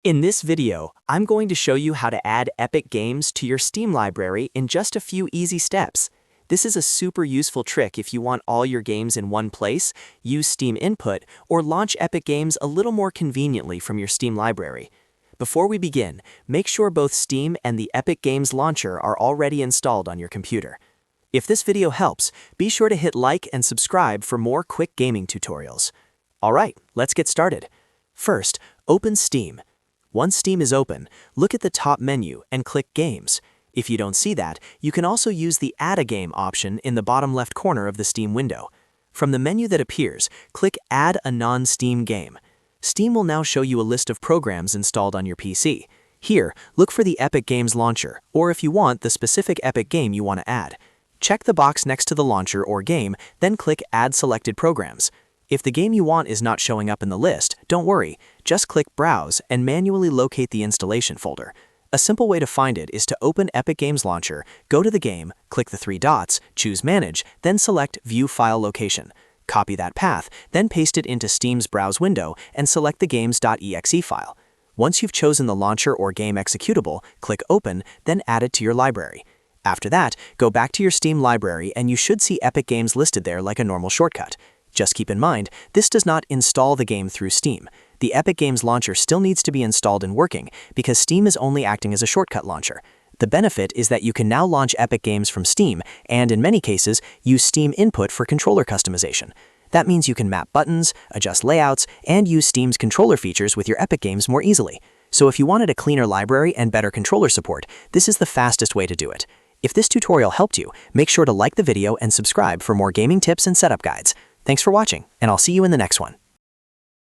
In this video, I'm going to show you how to add Epic Games to your Steam library in just a few easy steps. This is a super useful trick if you want all your games in one place, use Steam Input, or launch Epic Games a little more conveniently from your Steam library. Before we begin, make sure both Steam and the Epic Games launcher are already installed on your computer. If this video helps, be sure to hit like and subscribe for more quick gaming tutorials. Alright, let's get started. First, open Steam. Once Steam is open, look at the top menu and click Games. If you don't see that, you can also use the Add a Game option in the bottom left corner of the Steam window. From the menu that appears, click Add a non-Steam game. Steam will now show you a list of programs installed on your PC. Here, look for the Epic Games launcher, or if you want, the specific Epic game you want to add. Check the box next to the launcher or game, then click Add Selected Programs. If the game you want is not showing up in the list, don't worry. Just click Browse and manually locate the installation folder. A simple way to find it is to open Epic Games Launcher, go to the game, click the three dots, choose Manage, then select View File Location. Copy that path, then paste it into Steam's Browse window and select the games.exe file. Once you've chosen the launcher or game executable, click Open, then add it to your library. After that, go back to your Steam library and you should see Epic Games listed there like a normal shortcut. Just keep in mind, this does not install the game through Steam. The Epic Games launcher still needs to be installed and working because Steam is only acting as a shortcut launcher. The benefit is that you can now launch Epic Games from Steam and, in many cases, use Steam Input for controller customization. That means you can map buttons, adjust layouts, and use Steam's controller features with your Epic Games more easily. So if you wanted a cleaner library and better controller support, this is the fastest way to do it. If this tutorial helped you, make sure to like the video and subscribe for more gaming tips and setup guides. Thanks for watching, and I'll see you in the next one.